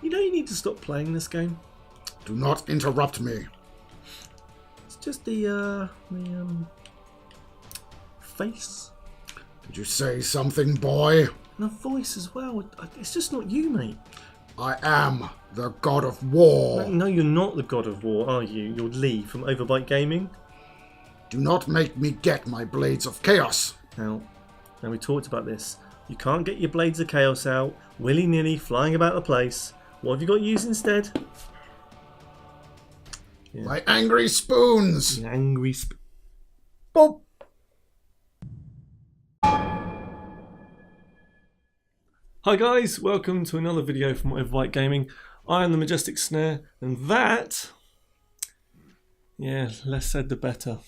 You know you need to stop playing this game. Do not interrupt me. It's just the face. Did you say something, boy? And the voice as well. It's just not you, mate. I am the God of War. No, you're not the God of War, are you? You're Lee from Overbite Gaming. Do not make me get my Blades of Chaos. Now we talked about this. You can't get your Blades of Chaos out willy-nilly flying about the place. What have you got to use instead? Yeah. My angry spoons. An angry Boop. Hi guys, welcome to another video from Overbite Gaming. I am the Majestic Snare, and that, yeah, less said the better.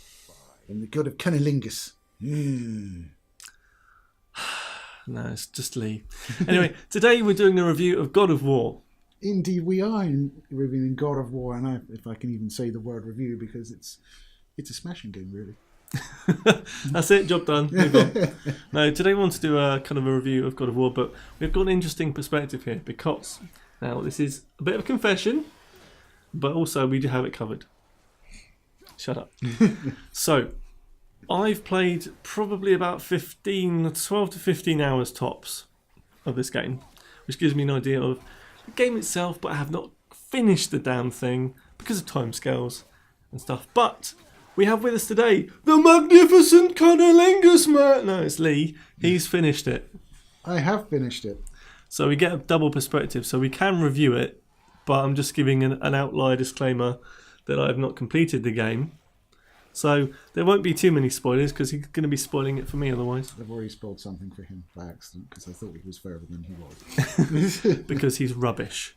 I'm the God of Cunnilingus. No, it's just Lee. Anyway, today we're doing a review of God of War. Indeed, we are reviewing God of War, and if I can even say the word review, because it's a smashing game, really. That's it, job done. Move on. No, today we want to do a kind of a review of God of War, but we've got an interesting perspective here because now this is a bit of a confession, but also we do have it covered. Shut up. So, I've played probably about 12 to 15 hours tops of this game, which gives me an idea of the game itself, but I have not finished the damn thing because of timescales and stuff. But we have with us today the magnificent Cunnilingus man. No, it's Lee. He's finished it. I have finished it. So we get a double perspective. So we can review it, but I'm just giving an outlier disclaimer that I have not completed the game. So there won't be too many spoilers because he's going to be spoiling it for me otherwise. I've already spoiled something for him by accident because I thought he was further than he was. Because he's rubbish.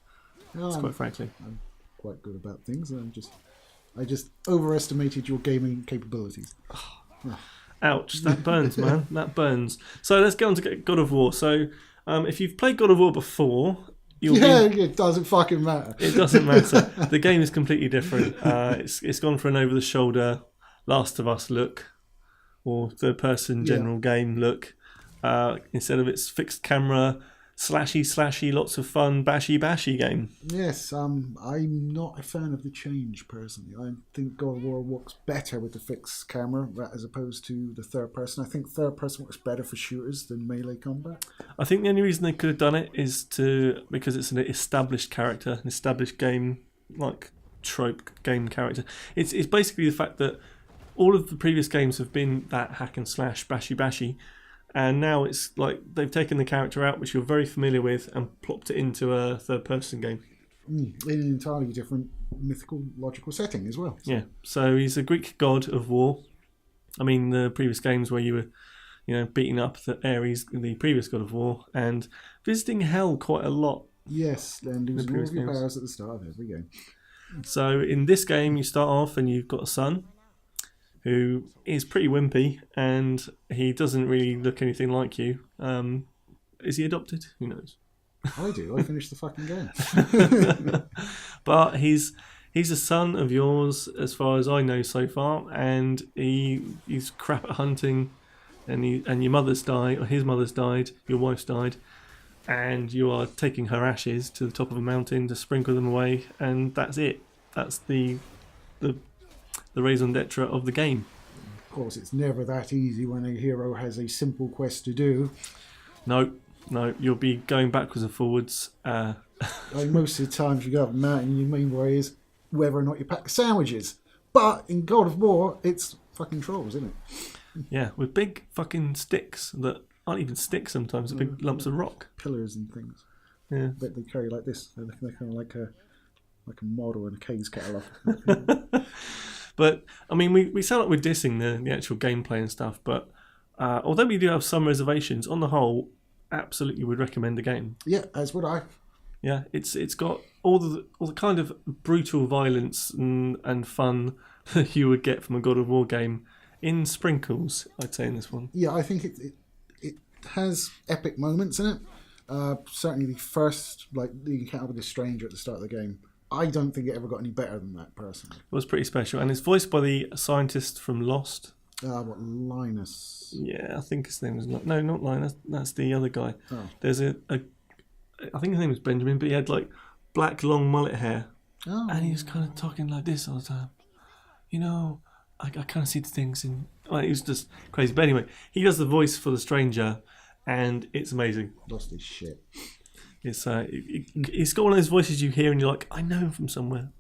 Quite frankly. I'm quite good about things. I just overestimated your gaming capabilities. Ouch, that burns, man. That burns. So let's get on to God of War. So if you've played God of War before, it doesn't fucking matter. It doesn't matter. The game is completely different. It's gone for an over-the-shoulder Last of Us look, or third-person general game look. Instead of its fixed camera, slashy, lots of fun, bashy game. Yes, I'm not a fan of the change personally. I think God of War works better with the fixed camera as opposed to the third person. I think third person works better for shooters than melee combat. I think the only reason they could have done it is because it's an established character, an established game like trope game character. It's basically the fact that all of the previous games have been that hack and slash bashy. And now it's like they've taken the character out, which you're very familiar with, and plopped it into a third-person game. In an entirely different mythical, logical setting as well. Yeah, so he's a Greek god of war. I mean, the previous games where you were, beating up the Ares, the previous god of war, and visiting hell quite a lot. Yes, and losing all of your powers at the start of every game. So in this game, you start off and you've got a son who is pretty wimpy, and he doesn't really look anything like you. Is he adopted? Who knows? I do. I finished the fucking game. But he's a son of yours, as far as I know so far, and he's crap at hunting, and your mother's died, or his mother's died, your wife's died, and you are taking her ashes to the top of a mountain to sprinkle them away, and that's it. That's the raison d'etre of the game. Of course, it's never that easy when a hero has a simple quest to do. No, you'll be going backwards and forwards. Like most of the times you go up a mountain, your main worry is whether or not you pack sandwiches. But in God of War, it's fucking trolls, isn't it? Yeah, with big fucking sticks that aren't even sticks sometimes, big lumps of rock. Pillars and things. Yeah. But they carry like this. They're kind of like a model in a K's catalogue. But, I mean, we sound like we're dissing the actual gameplay and stuff, but although we do have some reservations, on the whole, absolutely would recommend the game. Yeah, as would I. Yeah, it's got all the kind of brutal violence and fun that you would get from a God of War game in sprinkles, I'd say, in this one. Yeah, I think it has epic moments in it. Certainly the first, like, the encounter with the stranger at the start of the game, I don't think it ever got any better than that, personally. It was pretty special. And it's voiced by the scientist from Lost. Linus? Yeah, I think his name was... No, not Linus. That's the other guy. Oh. There's I think his name was Benjamin, but he had, like, black long mullet hair, Oh. and he was kind of talking like this all the time. You know, I kind of see the things in. Well, he was just crazy. But anyway, he does the voice for the stranger, and it's amazing. Lost his shit. It's got one of those voices you hear and you're like, I know him from somewhere.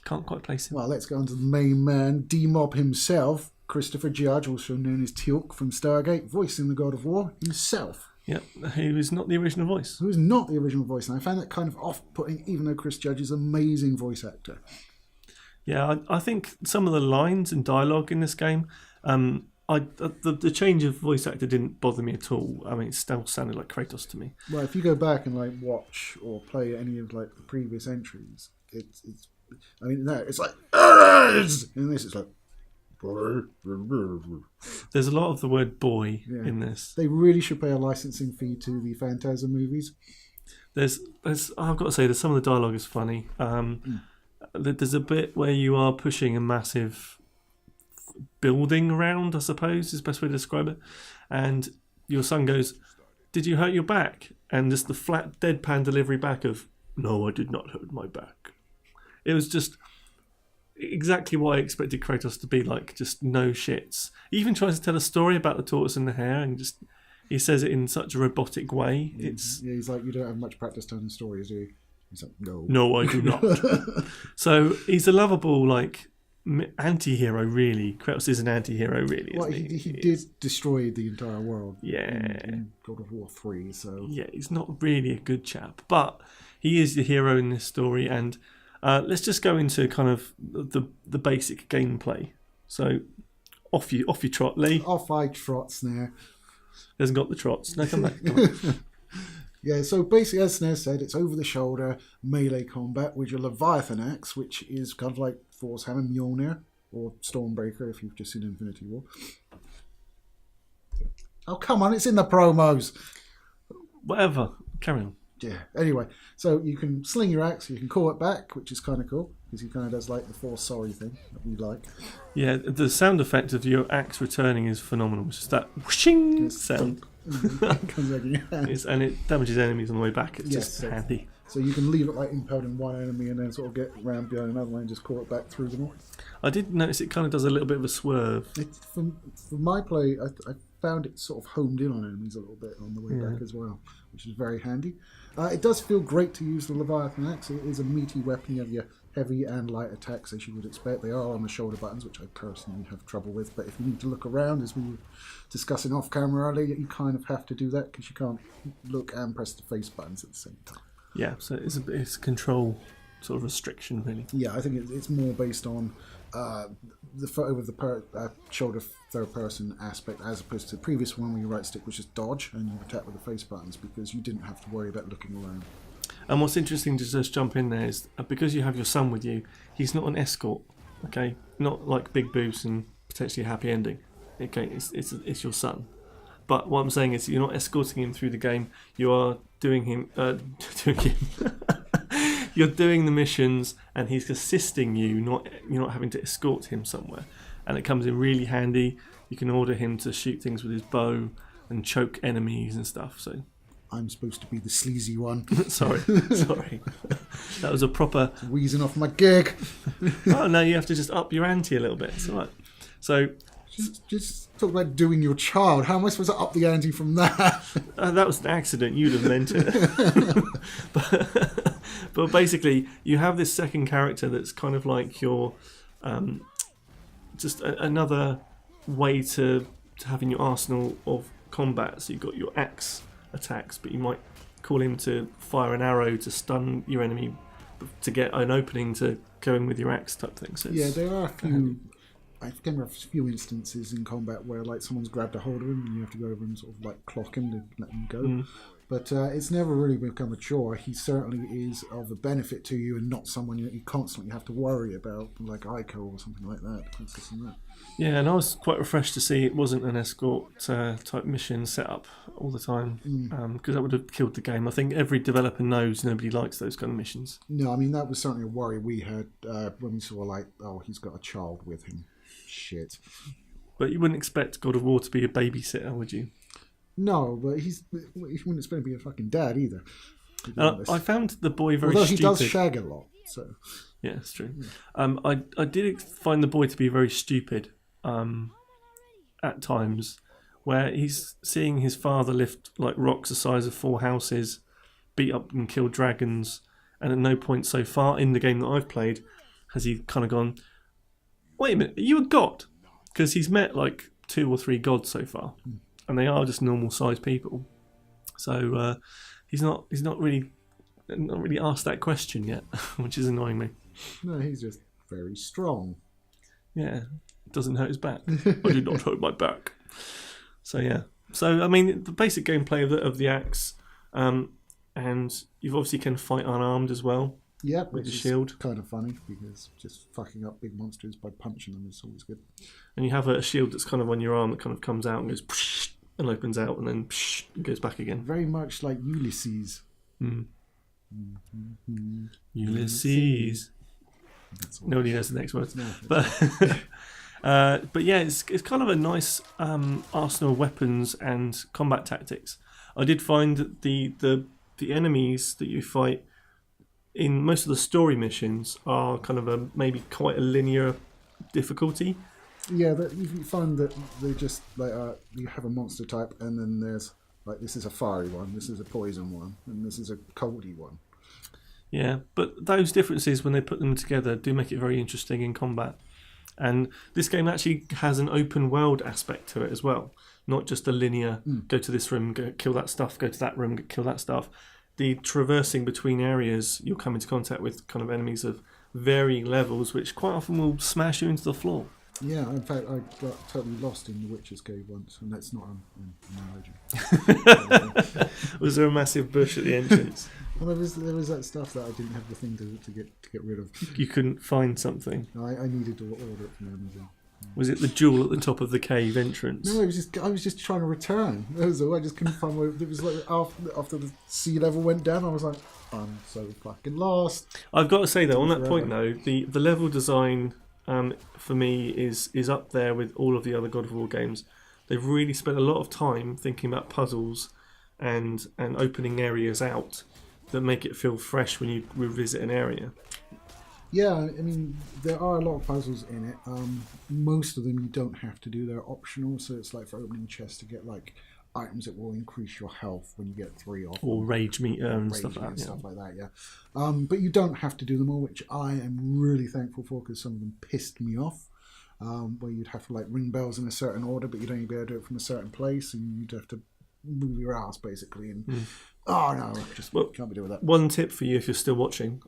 Can't quite place him. Well, let's go on to the main man, D-Mob himself, Christopher Judge, also known as Teal'c from Stargate, voicing the God of War himself. Yeah, he was not the original voice. Who is not the original voice, and I found that kind of off-putting, even though Chris Judge is an amazing voice actor. Yeah, I think some of the lines and dialogue in this game, the change of voice actor didn't bother me at all. I mean, it still sounded like Kratos to me. Well, if you go back and like watch or play any of like the previous entries, it's I mean, no, it's like, and this is like. There's a lot of the word boy in this. They really should pay a licensing fee to the Phantasm movies. There's I've got to say, some of the dialogue is funny. There's a bit where you are pushing a massive building around, I suppose is the best way to describe it, and your son goes, "Did you hurt your back?" And just the flat deadpan delivery back of, "No, I did not hurt my back." It was just exactly what I expected Kratos to be like, just no shits. He even tries to tell a story about the tortoise and the hare, and just he says it in such a robotic way. He's like, "You don't have much practice telling stories, do you?" He's like, No, I do not. So he's a lovable, like, anti-hero, really. Kratos is an anti-hero, really. Well, isn't he did destroy the entire world. Yeah. In God of War 3, so yeah, he's not really a good chap, but he is the hero in this story. And let's just go into kind of the basic gameplay. So off you trot, Lee. Off I trot, Snare. Hasn't got the trots. No, come back. Come on. Yeah, so basically, as Snare said, it's over-the-shoulder melee combat with your Leviathan axe, which is kind of like Thor's Hammer, Mjolnir, or Stormbreaker if you've just seen Infinity War. Oh, come on, it's in the promos! Whatever. Carry on. Yeah, anyway, so you can sling your axe, you can call it back, which is kind of cool, because he kind of does like the Thor sorry thing that we like. Yeah, the sound effect of your axe returning is phenomenal. It's just that whooshing sound. Comes back in your hand. And it damages enemies on the way back. It's just so, handy. So you can leave it like impaling one enemy and then sort of get round behind another one and just call it back through them all. I did notice it kind of does a little bit of a swerve. For my play, I found it sort of homed in on enemies a little bit on the way back as well, which is very handy. It does feel great to use the Leviathan axe. It is a meaty weapon. You have your heavy and light attacks, as you would expect. They are on the shoulder buttons, which I personally have trouble with. But if you need to look around, as we were discussing off camera earlier, you kind of have to do that because you can't look and press the face buttons at the same time. Yeah, so it's a control sort of restriction, really. Yeah, I think it's more based on the photo with the shoulder third-person aspect, as opposed to the previous one where your right stick was just dodge and you attack with the face buttons, because you didn't have to worry about looking around. And what's interesting to just jump in there is because you have your son with you, he's not an escort, okay? Not like Big Boost and potentially a happy ending. Okay, it's your son. But what I'm saying is you're not escorting him through the game. You are doing him. You're doing the missions, and he's assisting you. You're not having to escort him somewhere, and it comes in really handy. You can order him to shoot things with his bow and choke enemies and stuff. So I'm supposed to be the sleazy one. sorry, that was a proper wheezing off my gig. Oh no, you have to just up your ante a little bit. It's all right. So. Just talk about doing your child. How am I supposed to up the ante from that? That was an accident. You'd have meant it. but basically, you have this second character that's kind of like your just another way to have in your arsenal of combat. So you've got your axe attacks, but you might call him to fire an arrow to stun your enemy to get an opening to go in with your axe type thing. So yeah, there are a few. I can remember a few instances in combat where like someone's grabbed a hold of him and you have to go over and sort of like clock him to let him go. But it's never really become a chore. He certainly is of a benefit to you and not someone you constantly have to worry about, like Ico or something like that. Yeah, and I was quite refreshed to see it wasn't an escort type mission set up all the time, because that would have killed the game. I think every developer knows nobody likes those kind of missions. No, I mean, that was certainly a worry we had when we saw like, oh, he's got a child with him. Shit. But you wouldn't expect God of War to be a babysitter, would you? No, but he wouldn't expect to be a fucking dad either. to be honest. I found the boy very Although stupid. he does shag a lot, so... Yeah, it's true. I did find the boy to be very stupid at times, where he's seeing his father lift like rocks the size of 4 houses, beat up and kill dragons, and at no point so far in the game that I've played has he kind of gone, wait a minute, are you a god? Because he's met like 2 or 3 gods so far, and they are just normal sized people. So he's not really asked that question yet, which is annoying me. No, he's just very strong. Yeah, it doesn't hurt his back. I did not hurt my back. So yeah. So I mean, the basic gameplay of the axe, and you obviously can fight unarmed as well. Yeah, with the which shield. is kind of funny because just fucking up big monsters by punching them is always good. And you have a shield that's kind of on your arm that kind of comes out and goes and opens out and then and goes back again. Very much like Ulysses. Ulysses. Nobody knows the next word. No, but yeah, it's kind of a nice arsenal of weapons and combat tactics. I did find that the enemies that you fight in most of the story missions are kind of maybe quite a linear difficulty. yeah, you find that they just like you have a monster type, and then there's like this is a fiery one, this is a poison one, and this is a coldy one. Yeah, but those differences when they put them together do make it very interesting in combat. And this game actually has an open world aspect to it as well, not just a linear go to this room, go kill that stuff, go to that room, kill that stuff. The traversing between areas, you'll come into contact with kind of enemies of varying levels, which quite often will smash you into the floor. Yeah, in fact, I got totally lost in the Witch's Cave once, and that's not an analogy. Was there a massive bush at the entrance? Well, there was that stuff that I didn't have the thing to get rid of. You couldn't find something. I needed to order it from Amazon. Was it the jewel at the top of the cave entrance? No, I was just trying to return. That was all. I just couldn't find where it was. Like after the sea level went down, I was like, I'm so fucking lost. I've got to say though, on that point though, the level design for me is up there with all of the other God of War games. They've really spent a lot of time thinking about puzzles and opening areas out that make it feel fresh when you revisit an area. Yeah, I mean, there are a lot of puzzles in it. Most of them you don't have to do; they're optional. So it's like for opening chests to get like items that will increase your health when you get 3 off. Or rage meter and stuff like that. Stuff like that, yeah. But you don't have to do them all, which I am really thankful for because some of them pissed me off. Where you'd have to like ring bells in a certain order, but you'd only be able to do it from a certain place, and you'd have to move your ass basically. And oh no, just can't be doing that. One tip for you if you're still watching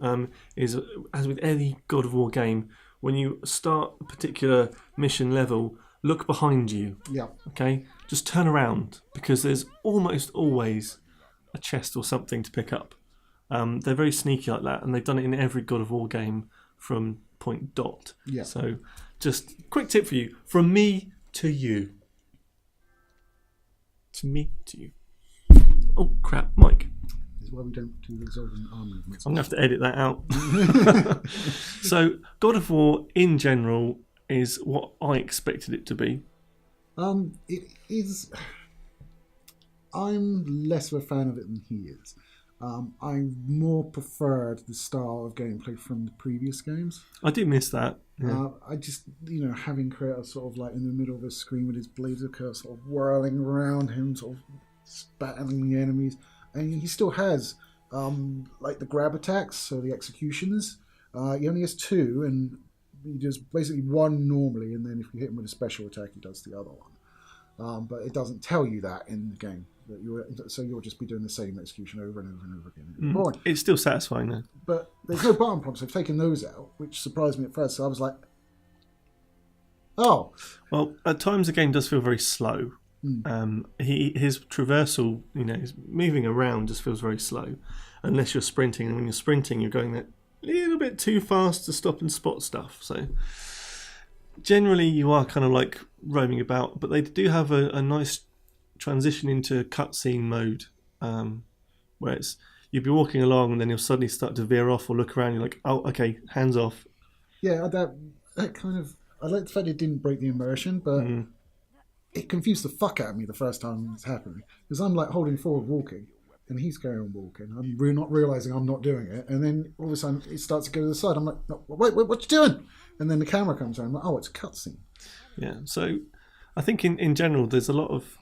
is, as with any God of War game, when you start a particular mission level, look behind you. Yeah. Okay? Just turn around because there's almost always a chest or something to pick up. They're very sneaky like that, and they've done it in every God of War game from point dot. Yeah. So just quick tip for you, from me to you. To me to you. Oh crap, Mike. This is why we don't do exorbitant arm movements. I'm going to have to edit that out. So, God of War in general is what I expected it to be. It is. I'm less of a fan of it than he is. I more preferred the style of gameplay from the previous games. I do miss that. Yeah. I just, having Kratos sort of like in the middle of a screen with his blades of curse sort of whirling around him, sort of battling the enemies. And he still has like the grab attacks, so the executions. He only has 2, and he does basically 1 normally, and then if you hit him with a special attack, he does the other one. But it doesn't tell you that in the game. So you'll just be doing the same execution over and over and over again. It's still satisfying though. But there's no button prompts. I've taken those out, which surprised me at first. So I was like, oh. Well, at times the game does feel very slow. His traversal, his moving around just feels very slow, unless you're sprinting. And when you're sprinting, you're going a little bit too fast to stop and spot stuff. So generally, you are kind of like roaming about, but they do have a nice transition into cutscene mode, where you'll be walking along and then you'll suddenly start to veer off or look around. You're like, oh, okay, hands off. Yeah, that kind of. I like the fact it didn't break the immersion, but it confused the fuck out of me the first time it's happening because I'm like holding forward walking, And he's carrying on walking. I'm not realizing I'm not doing it. And then all of a sudden it starts to go to the side. I'm like, no, wait, what you doing? And then the camera comes on. I'm like, oh, it's a cutscene. Yeah. So I think in general, there's a lot of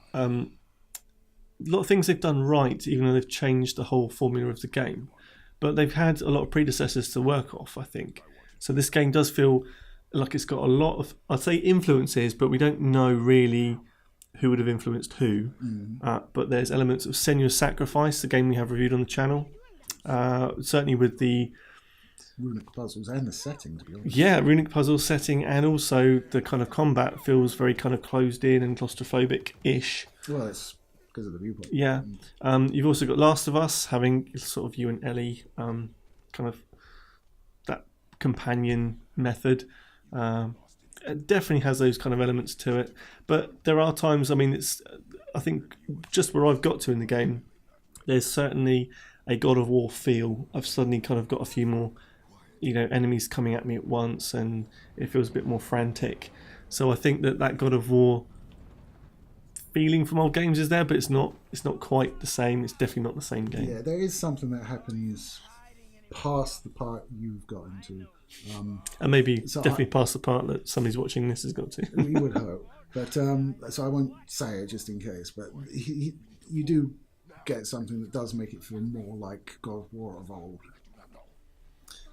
things they've done right, even though they've changed the whole formula of the game. But they've had a lot of predecessors to work off, I think. So this game does feel like it's got a lot of, I'd say, influences, but we don't know really who would have influenced who. But there's elements of Senua's Sacrifice, the game we have reviewed on the channel. Certainly with the runic puzzles and the setting, to be honest. Yeah, runic puzzle setting, and also the kind of combat feels very kind of closed in and claustrophobic-ish. Well, it's because of the viewpoint. Yeah. You've also got Last of Us, having sort of you and Ellie, kind of that companion method. It definitely has those kind of elements to it. But there are times, I mean, I think just where I've got to in the game, there's certainly a God of War feel. I've suddenly kind of got a few more, enemies coming at me at once, and it feels a bit more frantic. So I think that God of War feeling from old games is there, but it's not quite the same. It's definitely not the same game. Yeah, there is something that happens past the part you've got into. And maybe definitely past the part that somebody's watching this has got to. You would hope. But so I won't say it just in case, but you do get something that does make it feel more like God of War of old.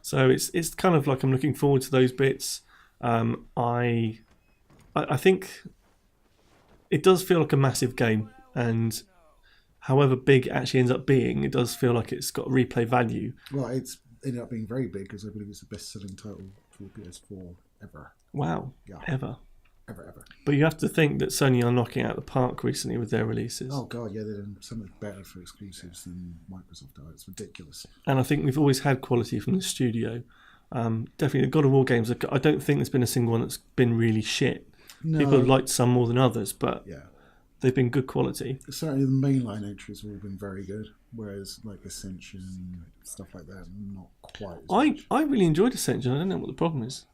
So it's kind of like I'm looking forward to those bits. I think it does feel like a massive game, and however big it actually ends up being, it does feel like it's got replay value. Well, it's ended up being very big because I believe it's the best-selling title for PS4 ever. Wow, yeah. Ever. But you have to think that Sony are knocking out the park recently with their releases. Oh god, yeah, they're doing so much better for exclusives than Microsoft are. It's ridiculous. And I think we've always had quality from the studio. Definitely the God of War games, I don't think there's been a single one that's been really shit. No. People have liked some more than others, but yeah, they've been good quality. Certainly the mainline entries have all been very good, whereas like Ascension, stuff like that, not quite as much. I really enjoyed Ascension. I don't know what the problem is.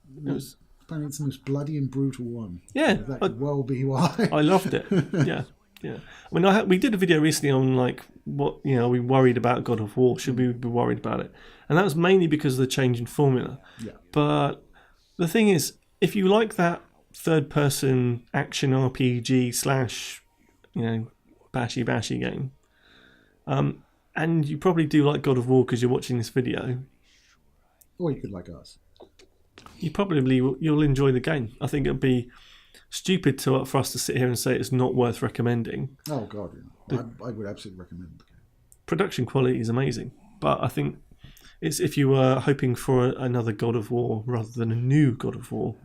Apparently it's the most bloody and brutal one. Yeah. That could well be why. I loved it. Yeah. I mean, we did a video recently on like what, are we worried about God of War? Should we be worried about it? And that was mainly because of the change in formula. Yeah. But the thing is, if you like that third-person action RPG / bashy game, and you probably do like God of War because you're watching this video, or you could like us. You'll enjoy the game. I think it'd be stupid for us to sit here and say it's not worth recommending. Oh god, yeah. I would absolutely recommend the game. Production quality is amazing, but I think it's if you were hoping for another God of War rather than a new God of War,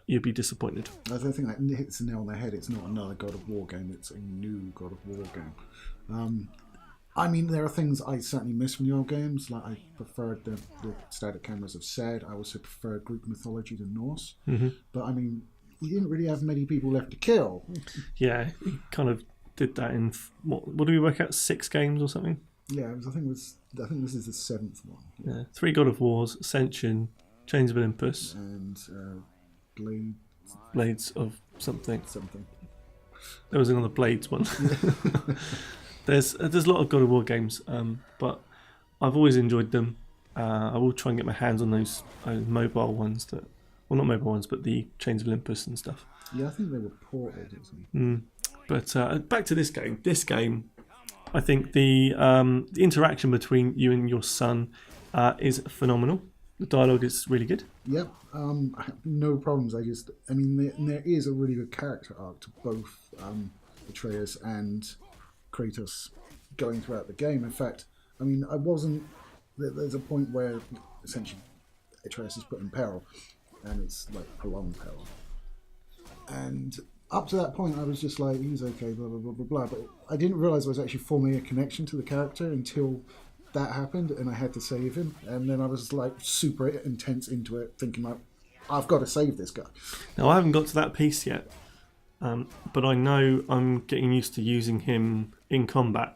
you'd be disappointed. I don't think that hits the nail on the head. It's not another God of War game. It's a new God of War game. I mean, there are things I certainly miss from the old games. Like I preferred the static cameras of said. I also preferred Greek mythology to Norse. Mm-hmm. But I mean, you didn't really have many people left to kill. Yeah, he kind of did that in what do we work out? 6 games or something? Yeah, I think this is the 7th one. Yeah, 3 God of Wars, Ascension, Chains of Olympus, and Blades of something. There was another Blades one. Yeah. There's a lot of God of War games, but I've always enjoyed them. I will try and get my hands on those mobile ones not mobile ones, but the Chains of Olympus and stuff. Yeah, I think they were ported, isn't it? But back to this game. This game, I think the interaction between you and your son is phenomenal. The dialogue is really good. Yep, I have no problems. There is a really good character arc to both Atreus and Kratos going throughout the game. In fact, there's a point where essentially Atreus is put in peril, and it's like prolonged peril. And up to that point, I was just like, he's okay, blah, blah, blah, blah, blah. But I didn't realise I was actually forming a connection to the character until that happened, and I had to save him. And then I was like super intense into it, thinking like, I've got to save this guy. Now, I haven't got to that piece yet, but I know I'm getting used to using him in combat.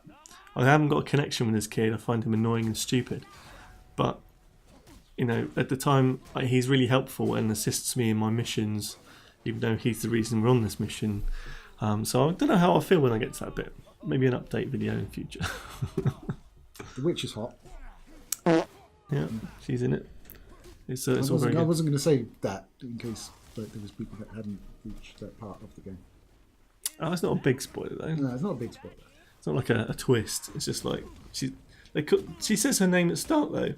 I haven't got a connection with this kid. I find him annoying and stupid. But, at the time, he's really helpful and assists me in my missions, even though he's the reason we're on this mission. So I don't know how I feel when I get to that bit. maybe an update video in the future. The witch is hot. Yeah, she's in it. It's I all very good. wasn't going to say that in case there was people that hadn't reached that part of the game. Oh, it's not a big spoiler though. No, it's not a big spoiler. It's not like a twist. It's just like she says her name at the start though.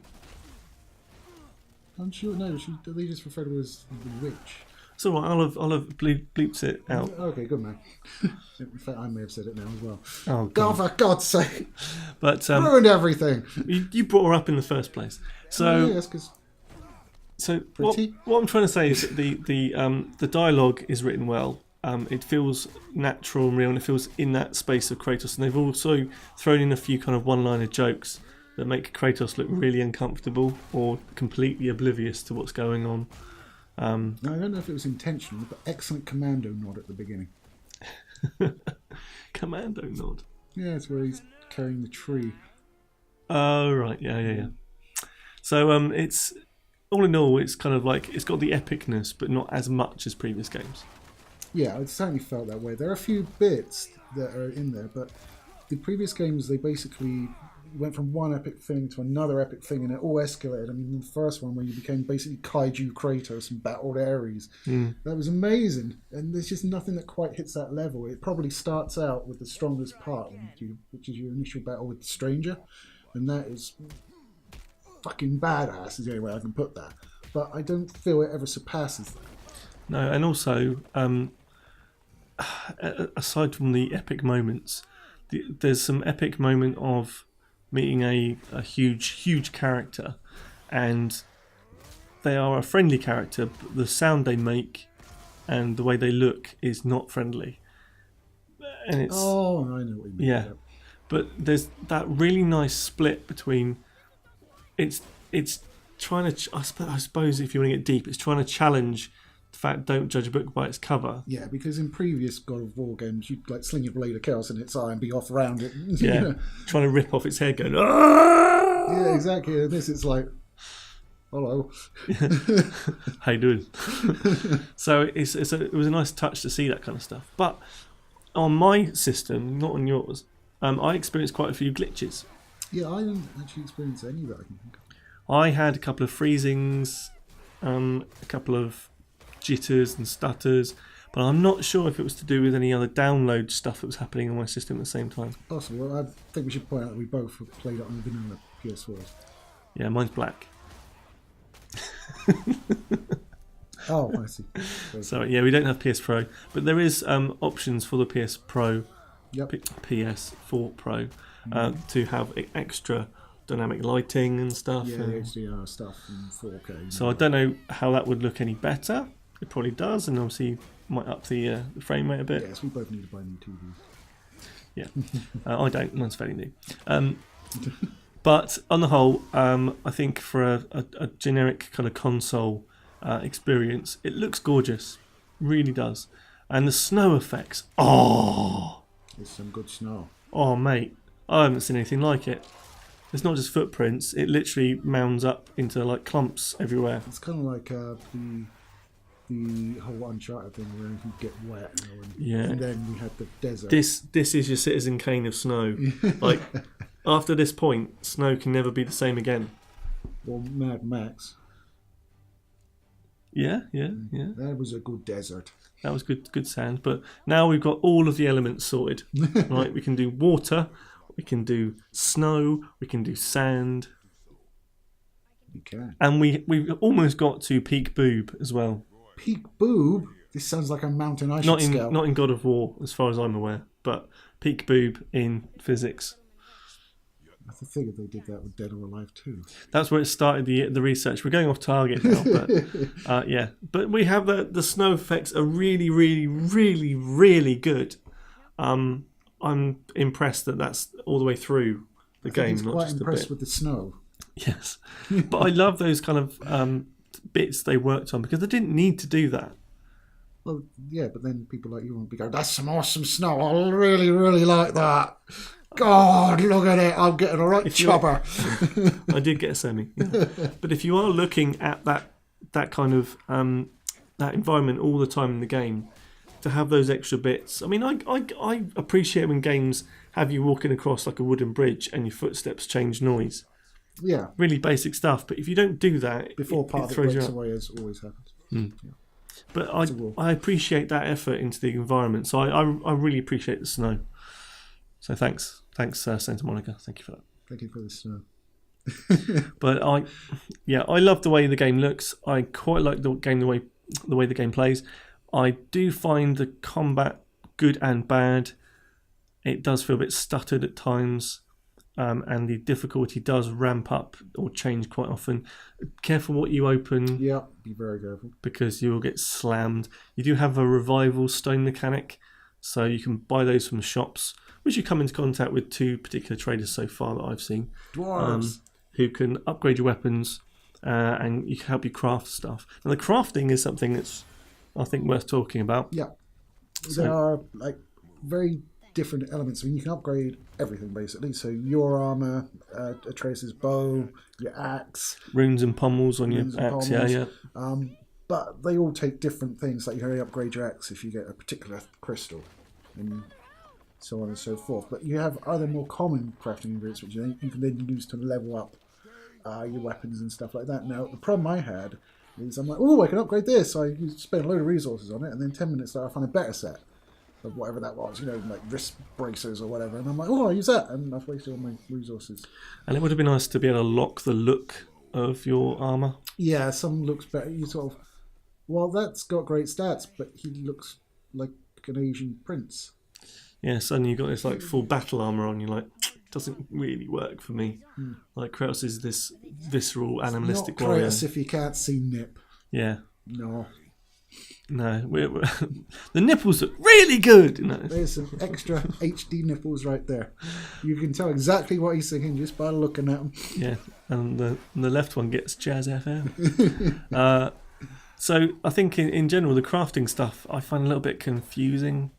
I'm sure. No, they just refer to her as the witch. It's alright. I'll have bleeped it out. Okay, good man. In fact, I may have said it now as well. Oh God, for God's sake! But Ruined everything. you brought her up in the first place. So yes, because so what I'm trying to say is that the dialogue is written well. It feels natural and real, and it feels in that space of Kratos. And they've also thrown in a few kind of one-liner jokes that make Kratos look really uncomfortable or completely oblivious to what's going on. now, I don't know if it was intentional, but excellent commando nod at the beginning. Commando nod. Yeah, it's where he's carrying the tree. Oh right, yeah. So it's all in all, it's kind of like it's got the epicness, but not as much as previous games. Yeah, I certainly felt that way. There are a few bits that are in there, but the previous games, they basically went from one epic thing to another epic thing, and it all escalated. I mean, the first one where you became basically Kaiju Kratos and battled Ares, that was amazing. And there's just nothing that quite hits that level. It probably starts out with the strongest part, which is your initial battle with the Stranger, and that is fucking badass, is the only way I can put that. But I don't feel it ever surpasses that. No, and also, aside from the epic moments, there's some epic moment of meeting a huge character, and they are a friendly character, but the sound they make and the way they look is not friendly. And it's I know what you mean. yeah, but there's that really nice split between it's trying to I suppose if you want to get deep, it's trying to challenge the fact don't judge a book by its cover. Yeah, because in previous God of War games, you'd like sling your blade of chaos in its eye and be off around it. Yeah, trying to rip off its head, going, "Ah!" Yeah, exactly. And this, it's like, hello. How you doing? So it was a nice touch to see that kind of stuff. But on my system, not on yours, I experienced quite a few glitches. Yeah, I didn't actually experience any that I can think of. I had a couple of freezings, a couple of jitters and stutters, but I'm not sure if it was to do with any other download stuff that was happening on my system at the same time. Possible. Well, I think we should point out that we both played it on vanilla PS4s. Yeah, mine's black. Oh, I see. So yeah, we don't have PS Pro, but there is options for the PS Pro, PS4 Pro, to have extra dynamic lighting and stuff. Yeah, the HDR stuff in 4K. So I don't know how that would look any better. It probably does, and obviously might up the frame rate a bit. Yes, we both need to buy new TVs. Yeah, I don't. Mine's fairly new. But on the whole, I think for a generic kind of console experience, it looks gorgeous. Really does. And the snow effects. Oh! There's some good snow. Oh, mate. I haven't seen anything like it. It's not just footprints. It literally mounds up into like clumps everywhere. It's kind of like the whole Uncharted thing where you get wet. You know, and then we had the desert. This is your Citizen Kane of snow. Like, after this point, snow can never be the same again. Or Mad Max. Yeah. That was a good desert. That was good sound. But now we've got all of the elements sorted. Right, we can do water, we can do snow, we can do sand. You can. And we've almost got to peak boob as well. Peak boob? This sounds like a mountain I should scale. Not in God of War, as far as I'm aware, but peak boob in physics. I figured they did that with Dead or Alive too. That's where it started the research. We're going off target now, but yeah. But we have the snow effects are really, really, really, really good. I'm impressed that that's all the way through the game. I'm not quite just impressed a bit. with the snow. Yes, but I love those kind of bits they worked on because they didn't need to do that. Well, yeah, but then people like you will be going, "That's some awesome snow. I really, really like that. God, look at it. I'm getting a right chopper." I did get a semi. Yeah. But if you are looking at that kind of that environment all the time in the game, to have those extra bits. I mean, I appreciate when games have you walking across like a wooden bridge and your footsteps change noise. Yeah. Really basic stuff. But if you don't do that, Before part of it breaks away, as always happens. Yeah. But I appreciate that effort into the environment. So I really appreciate the snow. So thanks, Santa Monica. Thank you for that. Thank you for the snow. But I love the way the game looks. I quite like the way the game plays. I do find the combat good and bad. It does feel a bit stuttered at times, and the difficulty does ramp up or change quite often. Careful what you open. Yeah, be very careful. Because you will get slammed. You do have a revival stone mechanic, so you can buy those from the shops, which you come into contact with 2 particular traders so far that I've seen. Dwarves. Who can upgrade your weapons and you can help you craft stuff. And the crafting is something that's, I think, worth talking about. Yeah. There are like very different elements. I mean, you can upgrade everything basically. So your armor, Atreus's bow, your axe, runes and pommels on your axe. Yeah. But they all take different things. Like you can only upgrade your axe if you get a particular crystal, and so on and so forth. But you have other more common crafting ingredients which you can then use to level up your weapons and stuff like that. Now, the problem I had is I'm like, oh, I can upgrade this. So I spent a load of resources on it, and then 10 minutes later I find a better set of whatever that was, like wrist bracers or whatever. And I'm like, oh, I'll use that. And I've wasted all my resources. And it would have been nice to be able to lock the look of your armour. Yeah, some looks better. You sort of, well, that's got great stats, but he looks like an Asian prince. Yeah, suddenly you've got this like full battle armour on. You're like, doesn't really work for me. Like Kratos is this visceral, animalistic not warrior. Kratos if you can't see nip. Yeah. No. The nipples look really good. There's some extra HD nipples right there. You can tell exactly what he's thinking just by looking at them. Yeah, and the left one gets Jazz FM. So I think in general the crafting stuff I find a little bit confusing.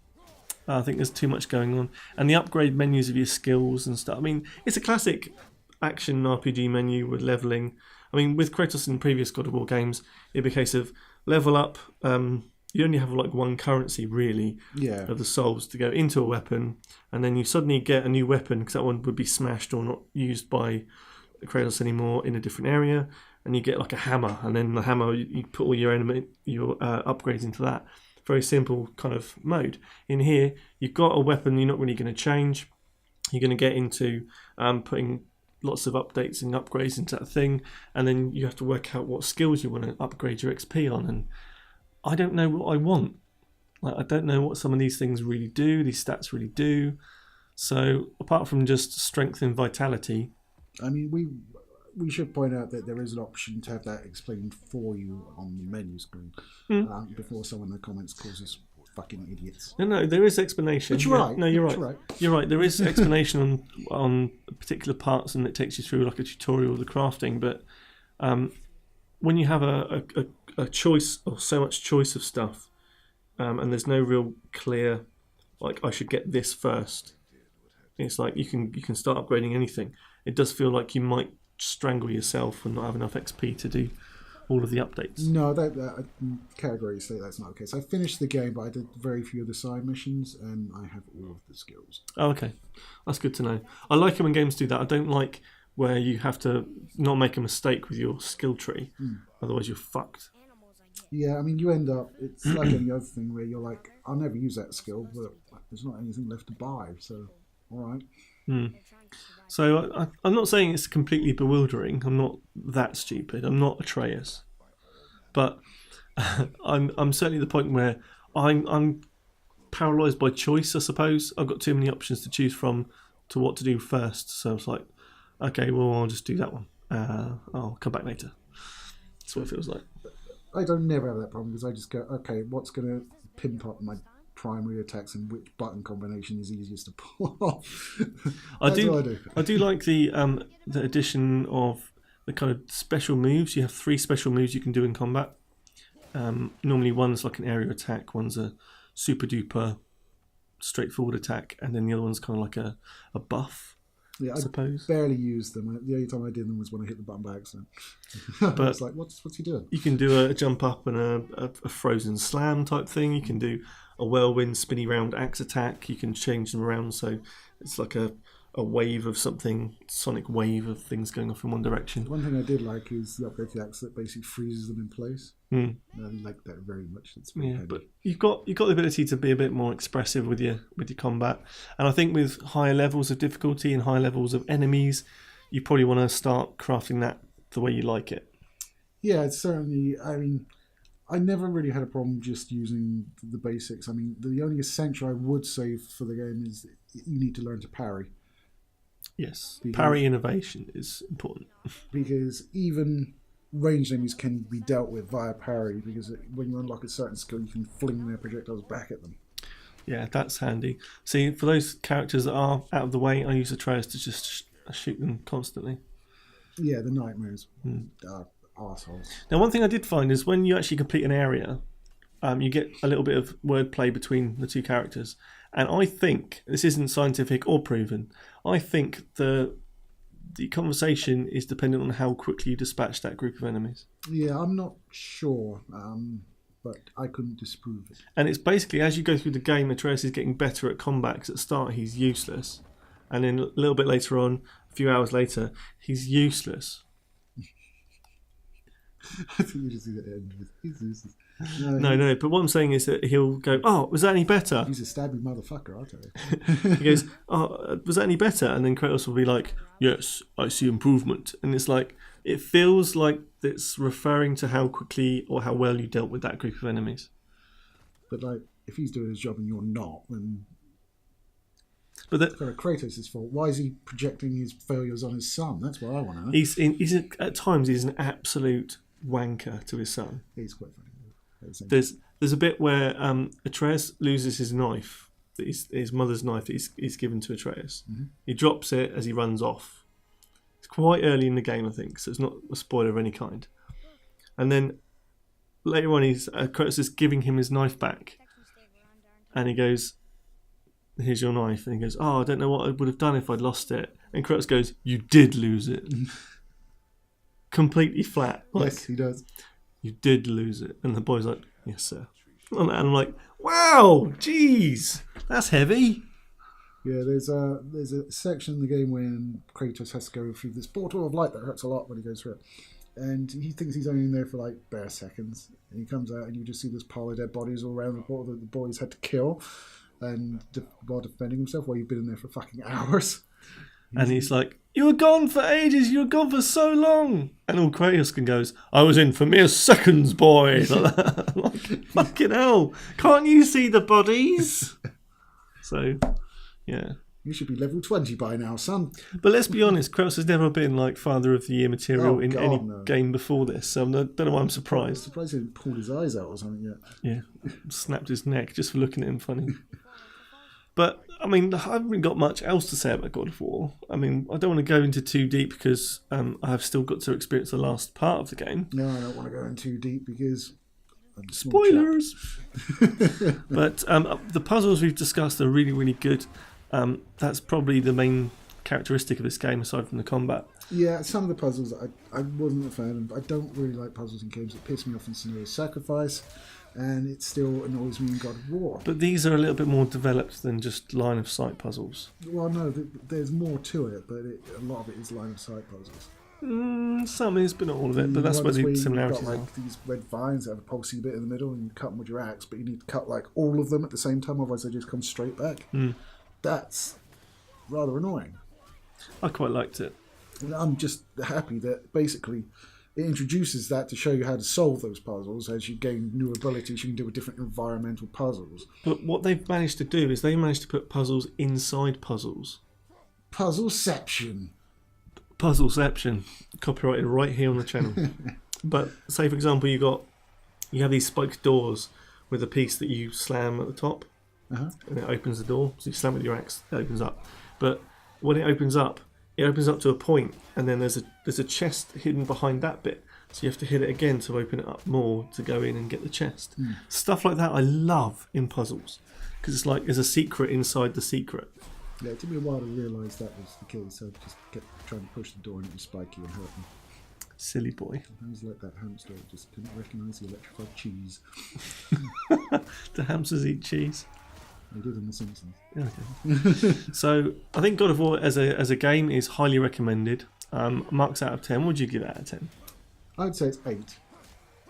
I think there's too much going on, and the upgrade menus of your skills and stuff. I mean, it's a classic action RPG menu with leveling. I mean, with Kratos in previous God of War games, it'd be a case of level up. You only have like one currency really of the souls to go into a weapon, and then you suddenly get a new weapon because that one would be smashed or not used by Kratos anymore in a different area, and you get like a hammer, and then the hammer you put all your upgrades into that. Very simple kind of mode. In here, you've got a weapon you're not really going to change. You're going to get into putting lots of updates and upgrades into that thing, and then you have to work out what skills you want to upgrade your XP on. And I don't know what I want. Like, I don't know what some of these things really do, these stats really do. So apart from just strength and vitality, I mean, we should point out that there is an option to have that explained for you on the menu screen before someone in the comments calls us fucking idiots. No, there is explanation. But you're right. No, you're right. You're right. There is explanation on particular parts, and it takes you through like a tutorial of the crafting. But when you have a choice or so much choice of stuff, and there's no real clear, like I should get this first. It's like you can start upgrading anything. It does feel like you might strangle yourself and not have enough XP to do all of the updates. No, that categories say that's not the case. I finished the game, but I did very few of the side missions, and I have all of the skills. Oh, okay. That's good to know. I like it when games do that. I don't like where you have to not make a mistake with your skill tree, otherwise you're fucked. Yeah, I mean, you end up, it's like any other thing where you're like, I'll never use that skill, but there's not anything left to buy, so alright. So I'm not saying it's completely bewildering. I'm not that stupid. I'm not Atreus, but I'm certainly at the point where I'm paralysed by choice. I suppose I've got too many options to choose from to what to do first. So it's like, okay, well I'll just do that one. I'll come back later. That's what it feels like. I don't never have that problem because I just go, okay, what's going to pimp up my primary attacks and which button combination is easiest to pull off. I do like the addition of the kind of special moves. You have 3 special moves you can do in combat. Normally one's like an area attack, one's a super duper straightforward attack, and then the other one's kind of like a buff. Yeah, I suppose. Barely used them. The only time I did them was when I hit the button by accident. But it's like, what's he doing? You can do a jump up and a frozen slam type thing. You can do a whirlwind spinny round axe attack. You can change them around so it's like a wave of something, sonic wave of things going off in one direction. One thing I did like is the upgrade to the axe that basically freezes them in place. I like that very much. It's very handy. But you've got the ability to be a bit more expressive with your combat, and I think with higher levels of difficulty and higher levels of enemies, you probably want to start crafting that the way you like it. Yeah, it's certainly. I mean, I never really had a problem just using the basics. I mean, the only essential I would say for the game is you need to learn to parry. Yes, parry innovation is important. Because even ranged enemies can be dealt with via parry, because when you unlock a certain skill, you can fling their projectiles back at them. Yeah, that's handy. See, for those characters that are out of the way, I use Atreus to just shoot them constantly. Yeah, the nightmares are arseholes. Now, one thing I did find is when you actually complete an area, you get a little bit of wordplay between the two characters. And I think, this isn't scientific or proven, I think the conversation is dependent on how quickly you dispatch that group of enemies. Yeah, I'm not sure, but I couldn't disprove it. And it's basically, as you go through the game, Atreus is getting better at combat, because at the start he's useless. And then a little bit later on, a few hours later, he's useless. I think you just see the end with he's useless. No, but what I'm saying is that he'll go, oh, was that any better? He's a stabby motherfucker, I'll tell you. He goes, oh, was that any better? And then Kratos will be like, yes, I see improvement. And it's like, it feels like it's referring to how quickly or how well you dealt with that group of enemies. But like, if he's doing his job and you're not, then but it's kind of Kratos' fault. Why is he projecting his failures on his son? That's what I want to know. At times he's an absolute wanker to his son. He's quite funny. There's a bit where Atreus loses his knife, his mother's knife that he's given to Atreus. Mm-hmm. He drops it as he runs off. It's quite early in the game, I think, so it's not a spoiler of any kind. And then later on, Kratos is giving him his knife back, and he goes, "Here's your knife." And he goes, "Oh, I don't know what I would have done if I'd lost it." And Kratos goes, "You did lose it." Completely flat. Yes, he does. You did lose it. And the boy's like, yes, sir. And I'm like, wow, jeez, that's heavy. Yeah, there's a section in the game when Kratos has to go through this portal of light that hurts a lot when he goes through it. And he thinks he's only in there for like bare seconds. And he comes out and you just see this pile of dead bodies all around the portal that the boys had to kill and while defending himself while you've been in there for fucking hours. And he's like, you were gone for ages, you were gone for so long. And all Kratos goes, I was in for mere seconds, boy. Like that. Like, fucking hell, can't you see the bodies? So, yeah. You should be level 20 by now, son. But let's be honest, Kratos has never been like Father of the Year material in any game before this. So I don't know why I'm surprised. I'm surprised he didn't pull his eyes out or something yet. Yeah, snapped his neck just for looking at him funny. But, I mean, I haven't really got much else to say about God of War. I mean, I don't want to go into too deep because I have still got to experience the last part of the game. No, I don't want to go in too deep because... Spoilers! But the puzzles we've discussed are really, really good. That's probably the main characteristic of this game, aside from the combat. Yeah, some of the puzzles I wasn't a fan of. I don't really like puzzles in games that piss me off in Scenarios Sacrifice. And it still annoys me in God of War. But these are a little bit more developed than just line of sight puzzles. Well, no, there's more to it, but a lot of it is line of sight puzzles. Some is, but not all of it. But that's where the similarities are. You've got these red vines that have a pulsy bit in the middle, and you cut them with your axe, but you need to cut like all of them at the same time, otherwise they just come straight back. That's rather annoying. I quite liked it. And I'm just happy that basically it introduces that to show you how to solve those puzzles. As you gain new abilities, you can deal with different environmental puzzles. But what they've managed to do is they managed to put puzzles inside puzzles. Puzzleception. Puzzleception. Copyrighted right here on the channel. But say, for example, you have these spiked doors with a piece that you slam at the top, and it opens the door. So you slam it with your axe, it opens up. But when it opens up to a point, and then there's a chest hidden behind that bit. So you have to hit it again to open it up more to go in and get the chest. Stuff like that I love in puzzles, because it's like there's a secret inside the secret. Yeah, it took me a while to realise that was the kill, so I just kept trying to push the door and it was spiky and hurt me. Silly boy. I was like that hamster, I just couldn't recognise the electrified cheese. Do hamsters eat cheese? They did in The Simpsons. Okay. So I think God of War as a game is highly recommended. Marks out of 10. What would you give it out of 10? I'd say it's 8.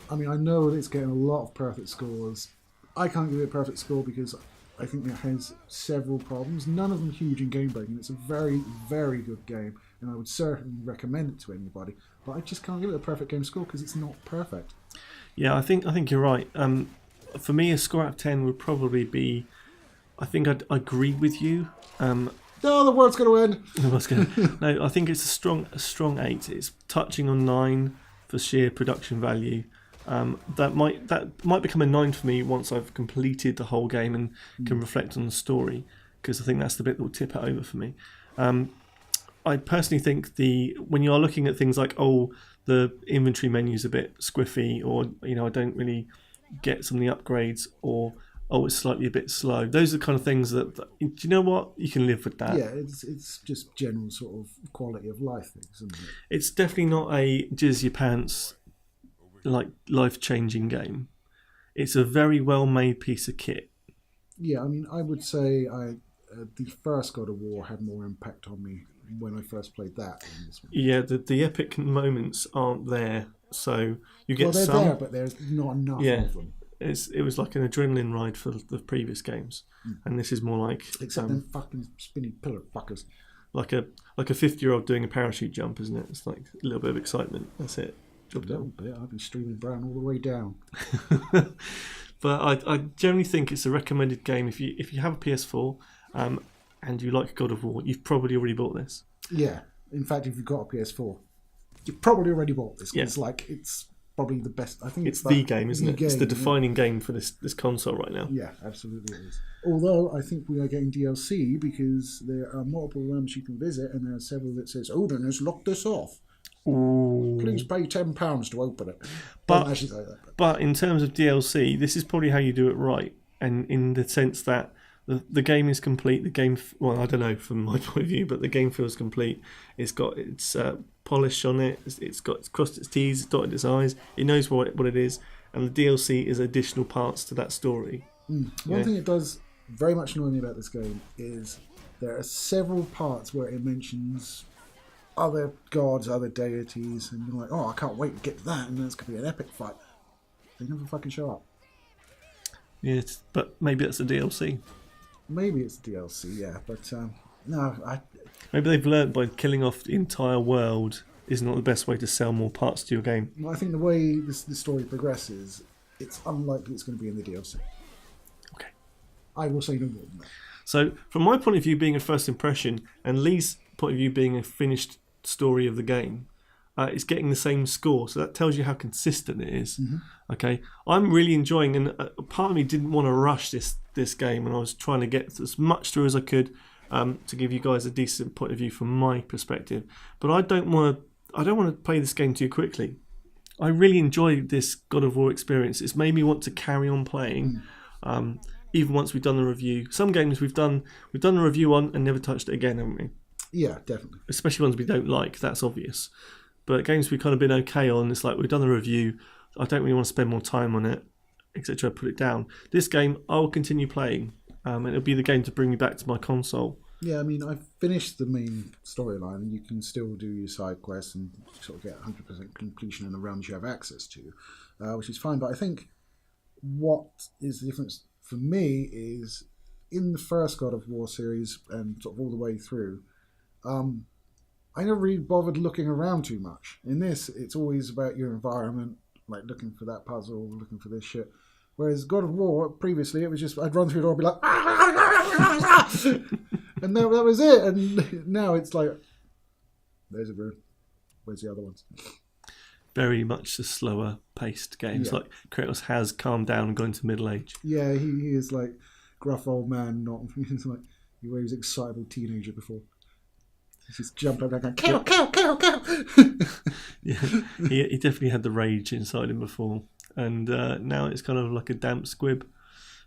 I mean, I know that it's getting a lot of perfect scores. I can't give it a perfect score because I think it has several problems. None of them huge in game breaking. It's a very, very good game, and I would certainly recommend it to anybody. But I just can't give it a perfect game score because it's not perfect. Yeah, I think you're right. For me, a score out of 10 would probably be. I think I'd agree with you. No, the world's going to end. No, I think it's a strong 8. It's touching on 9 for sheer production value. That might become a 9 for me once I've completed the whole game and can reflect on the story, because I think that's the bit that will tip it over for me. I personally think when you are looking at things like the inventory menu's a bit squiffy, or I don't really get some of the upgrades, or it's slightly a bit slow. Those are the kind of things that do you know what, you can live with that. Yeah, it's just general sort of quality of life things, isn't it? It's definitely not a jizz your pants like life-changing game. It's a very well-made piece of kit. Yeah, I mean, I would say the first God of War had more impact on me when I first played that than this one. Yeah, the epic moments aren't there, so you get they're some. there, but there's not enough of them. It was like an adrenaline ride for the previous games, and this is more like except them fucking spinning pillar fuckers. Like a 50-year-old doing a parachute jump, isn't it? It's like a little bit of excitement. That's it. A little bit. I've been streaming Brown all the way down. But I generally think it's a recommended game if you have a PS4 and you like God of War. You've probably already bought this. Yeah. In fact, if you've got a PS4, you've probably already bought this. Yeah. It's probably the best. I think it's the game, isn't it? It's the defining game for this console right now. Yeah, absolutely it is. Although I think we are getting DLC because there are multiple realms you can visit, and there are several that says, then let's lock this off. Ooh. Please pay £10 to open it. But in terms of DLC, this is probably how you do it right, and in the sense that the game is complete. The game, well, I don't know from my point of view, but the game feels complete. It's got its polish on it. It's crossed its T's, dotted its I's. It knows what it is, and the DLC is additional parts to that story. One thing it does very much annoy me about this game is there are several parts where it mentions other gods, other deities, and you're like, I can't wait to get to that, and that's going to be an epic fight. They never fucking show up. Yes, but maybe that's a DLC. Maybe it's DLC, yeah, but no. Maybe they've learnt by killing off the entire world is not the best way to sell more parts to your game. Well, I think the way the story progresses, it's unlikely it's going to be in the DLC. Okay. I will say no more than that. So, from my point of view being a first impression, and Lee's point of view being a finished story of the game, it's getting the same score, so that tells you how consistent it is. Okay, I'm really enjoying, and part of me didn't want to rush this game, and I was trying to get as much through as I could to give you guys a decent point of view from my perspective. But I don't want to play this game too quickly. I really enjoy this God of War experience. It's made me want to carry on playing, even once we've done the review. Some games we've done the review on and never touched it again, haven't we? Yeah, definitely. Especially ones we don't like, that's obvious. But games we've kind of been okay on, it's like we've done the review, I don't really want to spend more time on it, etc. Put it down. This game, I'll continue playing, and it'll be the game to bring me back to my console. Yeah, I mean, I've finished the main storyline, and you can still do your side quests and sort of get 100% completion in the realms you have access to, which is fine. But I think what is the difference for me is in the first God of War series and sort of all the way through, I never really bothered looking around too much. In this, it's always about your environment, like looking for that puzzle, looking for this shit. Whereas God of War, previously, it was just, I'd run through the door and be like, and that was it. And now it's like, there's a room. Where's the other ones? Very much a slower paced game. It's like Kratos has calmed down and gone into middle age. Yeah, he is like gruff old man, not he's like he was an excitable teenager before. He's just jumping up and going, kill. Yeah, he definitely had the rage inside him before. And now it's kind of like a damp squib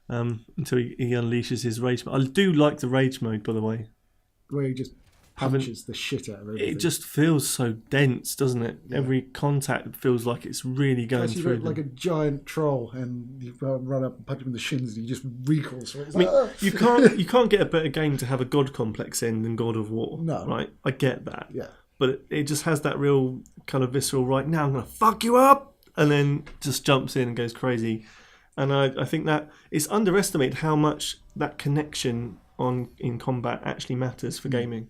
until he unleashes his rage mode. I do like the rage mode, by the way. Where he just punches the shit out of everything. It just feels so dense, doesn't it? Yeah. Every contact feels like it's really going Plus you through look them. like a giant troll, and you run up and punch him in the shins, and he just recoils. So it's I mean, like, you can't get a better game to have a God complex in than God of War. No. Right? I get that. yeah. But it just has that real kind of visceral, right now I'm going to fuck you up, and then just jumps in and goes crazy. And I think that it's underestimated how much that connection in combat actually matters for gaming.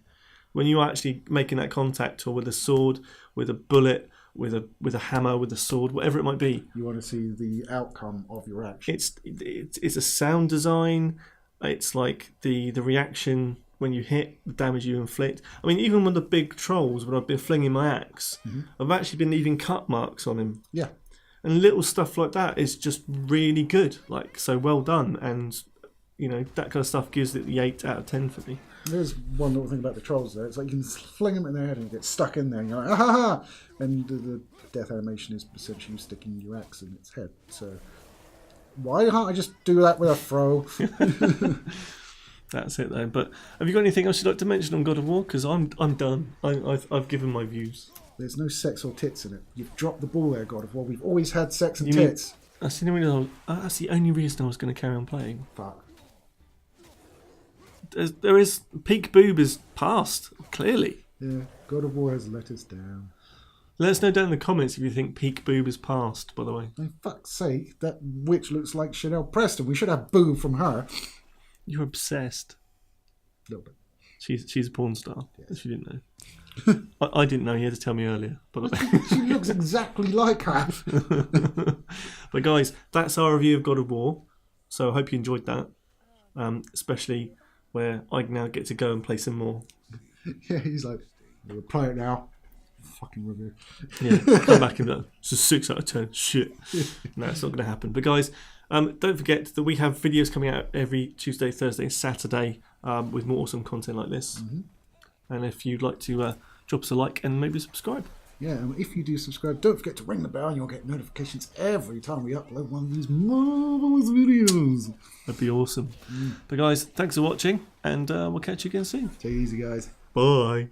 When you're actually making that contact, or with a sword, with a bullet, with a hammer, with a sword, whatever it might be. You want to see the outcome of your action. It's a sound design. It's like the reaction when you hit, the damage you inflict. I mean, even with the big trolls, when I've been flinging my axe, I've actually been leaving cut marks on him. Yeah. And little stuff like that is just really good. Like, so well done. And, that kind of stuff gives it the 8 out of 10 for me. There's one little thing about the trolls there. It's like you can fling them in their head and get stuck in there. And you're like, ah ha ha! And the death animation is essentially you sticking your axe in its head. So why can't I just do that with a throw? That's it, though. But have you got anything else you'd like to mention on God of War? Because I'm done. I've given my views. There's no sex or tits in it. You've dropped the ball there, God of War. We've always had sex and You mean- tits. That's the only reason I was going to carry on playing. Fuck. There is peak boob is past, clearly. Yeah, God of War has let us down. Let us know down in the comments if you think peak boob is past, by the way. For fuck's sake, that witch looks like Chanel Preston. We should have boob from her. You're obsessed. A little bit. She's a porn star, Yes. if you didn't know. I didn't know. You had to tell me earlier, by the way. She looks exactly like her. But guys, that's our review of God of War. So I hope you enjoyed that. Especially where I now get to go and play some more. Yeah, he's like, we'll play it now. Fucking review. Yeah, come back and go, it's a 6 out of 10. Shit. No, it's not going to happen. But guys, don't forget that we have videos coming out every Tuesday, Thursday, and Saturday with more awesome content like this. And if you'd like to drop us a like and maybe subscribe. Yeah, and if you do subscribe, don't forget to ring the bell and you'll get notifications every time we upload one of these marvelous videos. That'd be awesome. But guys, thanks for watching, and we'll catch you again soon. Take it easy, guys. Bye.